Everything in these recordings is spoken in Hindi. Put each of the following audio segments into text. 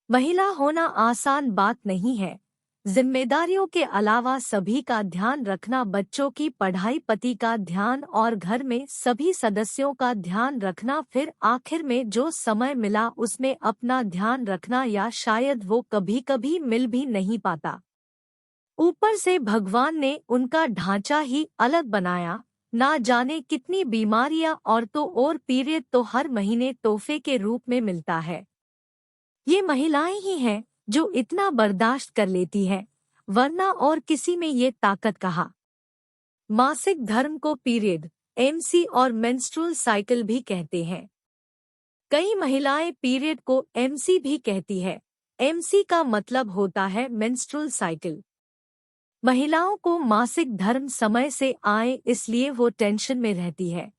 महिला होना आसान बात नहीं है। जिम्मेदारियों के अलावा सभी का ध्यान रखना, बच्चों की पढ़ाई, पति का ध्यान और घर में सभी सदस्यों का ध्यान रखना, फिर आखिर में जो समय मिला उसमें अपना ध्यान रखना, या शायद वो कभी कभी मिल भी नहीं पाता। ऊपर से भगवान ने उनका ढांचा ही अलग बनाया। ना जाने कितनी बीमारियां औरतों और पीरियड तो हर महीने तोहफे के रूप में मिलता है। ये महिलाएं ही हैं जो इतना बर्दाश्त कर लेती हैं, वरना और किसी में ये ताकत कहाँ। मासिक धर्म को पीरियड, एमसी और मेंस्ट्रुअल साइकिल भी कहते हैं। कई महिलाएं पीरियड को एमसी भी कहती है। एमसी का मतलब होता है मेंस्ट्रुअल साइकिल। महिलाओं को मासिक धर्म समय से आए इसलिए वो टेंशन में रहती है।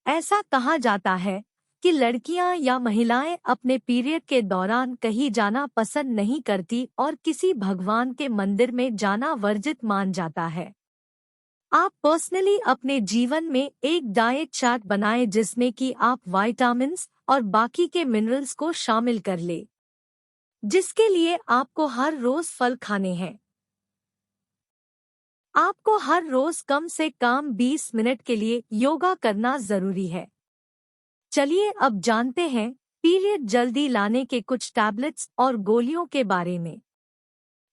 ऐसा कहा जाता है कि लड़कियां या महिलाएं अपने पीरियड के दौरान कहीं जाना पसंद नहीं करती और किसी भगवान के मंदिर में जाना वर्जित मान जाता है। आप पर्सनली अपने जीवन में एक डाइट चार्ट बनाएं जिसमें कि आप विटामिन्स और बाकी के मिनरल्स को शामिल कर ले, जिसके लिए आपको हर रोज फल खाने हैं। आपको हर रोज कम से कम 20 मिनट के लिए योगा करना जरूरी है। चलिए अब जानते हैं पीरियड जल्दी लाने के कुछ टैबलेट्स और गोलियों के बारे में।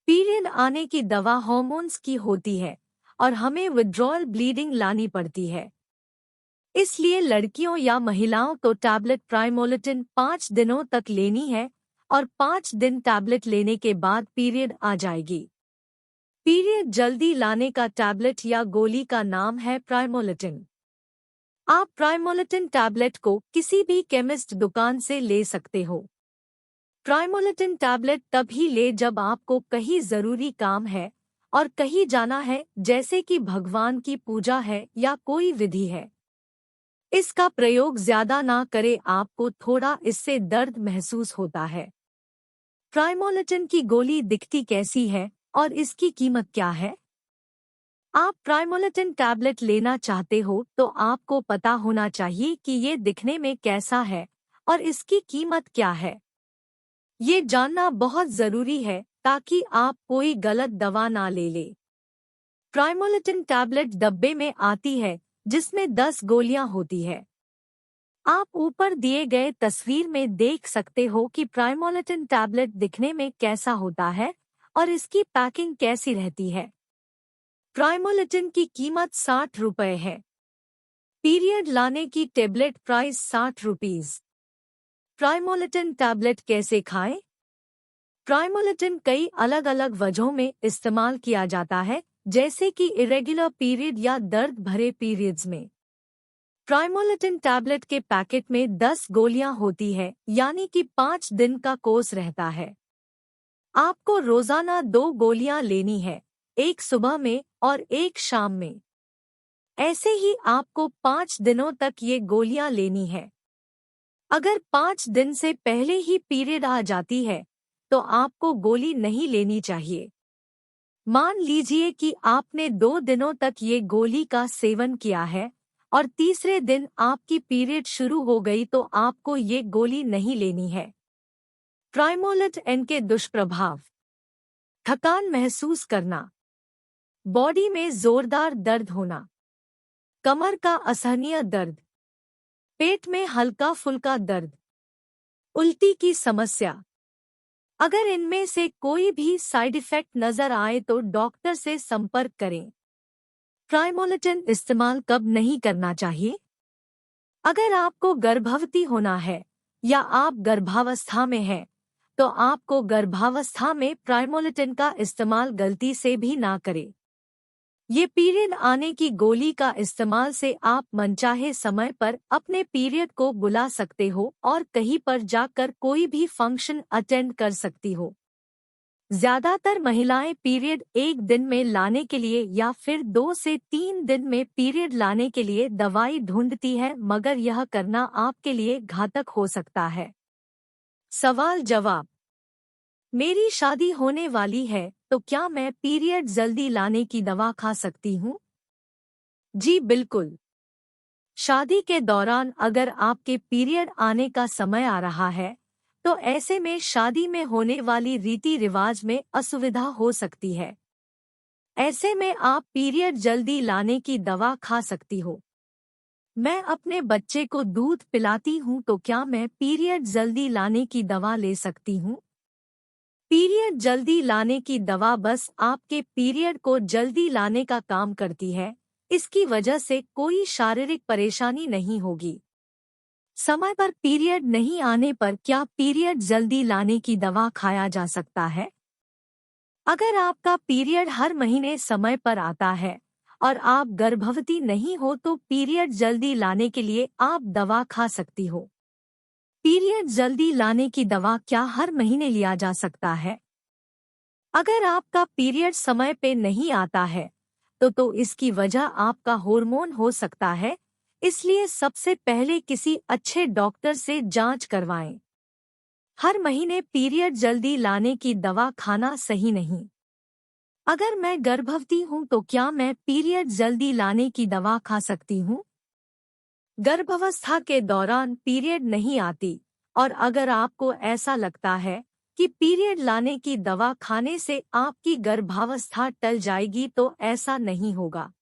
पीरियड आने की दवा हार्मोन्स की होती है और हमें विड्रॉल ब्लीडिंग लानी पड़ती है। इसलिए लड़कियों या महिलाओं को टैबलेट प्राइमोलिटिन 5 दिनों तक लेनी है और 5 दिन टैबलेट लेने के बाद पीरियड आ जाएगी। पीरियड जल्दी लाने का टैबलेट या गोली का नाम है प्राइमोलिटिन। आप प्राइमोलिटिन टैबलेट को किसी भी केमिस्ट दुकान से ले सकते हो। प्राइमोलिटिन टैबलेट तभी ले जब आपको कहीं जरूरी काम है और कहीं जाना है, जैसे कि भगवान की पूजा है या कोई विधि है। इसका प्रयोग ज्यादा ना करें, आपको थोड़ा इससे दर्द महसूस होता है। प्राइमोलिटिन की गोली दिखती कैसी है और इसकी कीमत क्या है? आप प्राइमोलिटिन टैबलेट लेना चाहते हो तो आपको पता होना चाहिए कि ये दिखने में कैसा है और इसकी कीमत क्या है। ये जानना बहुत जरूरी है ताकि आप कोई गलत दवा ना ले ले। प्राइमोलिटिन टैबलेट डब्बे में आती है जिसमें 10 गोलियां होती है। आप ऊपर दिए गए तस्वीर में देख सकते हो कि प्राइमोलिटिन टैबलेट दिखने में कैसा होता है और इसकी पैकिंग कैसी रहती है। प्राइमोलिटिन की कीमत 60 रुपए है। पीरियड लाने की टेबलेट प्राइस 60 रुपीज। प्राइमोलिटिन टैबलेट कैसे खाएं? प्राइमोलिटिन कई अलग अलग वजहों में इस्तेमाल किया जाता है, जैसे कि इरेगुलर पीरियड या दर्द भरे पीरियड्स में। प्राइमोलिटिन टैबलेट के पैकेट में 10 गोलियां होती है, यानी कि 5 दिन का कोर्स रहता है। आपको रोजाना 2 गोलियां लेनी है, एक सुबह में और एक शाम में। ऐसे ही आपको 5 दिनों तक ये गोलियां लेनी है। अगर 5 दिन से पहले ही पीरियड आ जाती है तो आपको गोली नहीं लेनी चाहिए। मान लीजिए कि आपने 2 दिनों तक ये गोली का सेवन किया है और तीसरे दिन आपकी पीरियड शुरू हो गई तो आपको ये गोली नहीं लेनी है। प्राइमोलिटिन के दुष्प्रभाव: थकान महसूस करना, बॉडी में जोरदार दर्द होना, कमर का असहनीय दर्द, पेट में हल्का फुल्का दर्द, उल्टी की समस्या। अगर इनमें से कोई भी साइड इफेक्ट नजर आए तो डॉक्टर से संपर्क करें। प्राइमोलिटिन इस्तेमाल कब नहीं करना चाहिए? अगर आपको गर्भवती होना है या आप गर्भावस्था में हैं, तो आपको गर्भावस्था में प्राइमोलिटिन का इस्तेमाल गलती से भी ना करें। ये पीरियड आने की गोली का इस्तेमाल से आप मनचाहे समय पर अपने पीरियड को बुला सकते हो और कहीं पर जाकर कोई भी फंक्शन अटेंड कर सकती हो। ज्यादातर महिलाएं पीरियड एक दिन में लाने के लिए या फिर 2 से 3 दिन में पीरियड लाने के लिए दवाई ढूंढती है, मगर यह करना आपके लिए घातक हो सकता है। सवाल जवाब: मेरी शादी होने वाली है तो क्या मैं पीरियड जल्दी लाने की दवा खा सकती हूँ? जी बिल्कुल। शादी के दौरान अगर आपके पीरियड आने का समय आ रहा है तो ऐसे में शादी में होने वाली रीति रिवाज में असुविधा हो सकती है। ऐसे में आप पीरियड जल्दी लाने की दवा खा सकती हो। मैं अपने बच्चे को दूध पिलाती हूँ तो क्या मैं पीरियड जल्दी लाने की दवा ले सकती हूँ? पीरियड जल्दी लाने की दवा बस आपके पीरियड को जल्दी लाने का काम करती है। इसकी वजह से कोई शारीरिक परेशानी नहीं होगी। समय पर पीरियड नहीं आने पर क्या पीरियड जल्दी लाने की दवा खाया जा सकता है? अगर आपका पीरियड हर महीने समय पर आता है और आप गर्भवती नहीं हो तो पीरियड जल्दी लाने के लिए आप दवा खा सकती हो। पीरियड जल्दी लाने की दवा क्या हर महीने लिया जा सकता है? अगर आपका पीरियड समय पे नहीं आता है तो इसकी वजह आपका हार्मोन हो सकता है। इसलिए सबसे पहले किसी अच्छे डॉक्टर से जांच करवाएं। हर महीने पीरियड जल्दी लाने की दवा खाना सही नहीं। अगर मैं गर्भवती हूँ तो क्या मैं पीरियड जल्दी लाने की दवा खा सकती हूँ? गर्भावस्था के दौरान पीरियड नहीं आती और अगर आपको ऐसा लगता है कि पीरियड लाने की दवा खाने से आपकी गर्भावस्था टल जाएगी तो ऐसा नहीं होगा।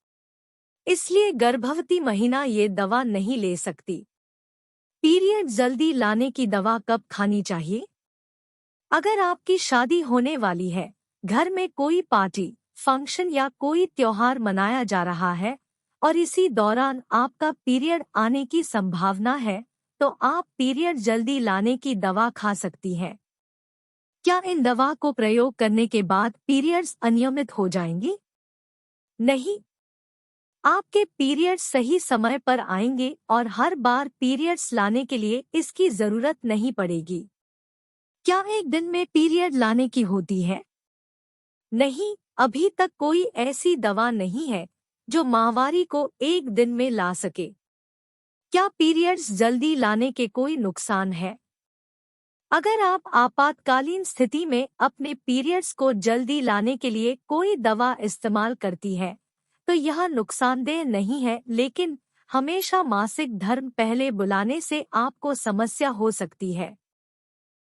इसलिए गर्भवती महिला ये दवा नहीं ले सकती। पीरियड जल्दी लाने की दवा कब खानी चाहिए? अगर आपकी शादी होने वाली है, घर में कोई पार्टी, फंक्शन या कोई त्योहार मनाया जा रहा है और इसी दौरान आपका पीरियड आने की संभावना है, तो आप पीरियड जल्दी लाने की दवा खा सकती हैं। क्या इन दवा को प्रयोग करने के बाद पीरियड्स अनियमित हो जाएंगी? नहीं, आपके पीरियड्स सही समय पर आएंगे और हर बार पीरियड्स लाने के लिए इसकी जरूरत नहीं पड़ेगी। क्या एक दिन में पीरियड लाने की होती है? नहीं, अभी तक कोई ऐसी दवा नहीं है जो माहवारी को एक दिन में ला सके। क्या पीरियड्स जल्दी लाने के कोई नुकसान है? अगर आप आपातकालीन स्थिति में अपने पीरियड्स को जल्दी लाने के लिए कोई दवा इस्तेमाल करती है, तो यह नुकसानदेह नहीं है, लेकिन हमेशा मासिक धर्म पहले बुलाने से आपको समस्या हो सकती है।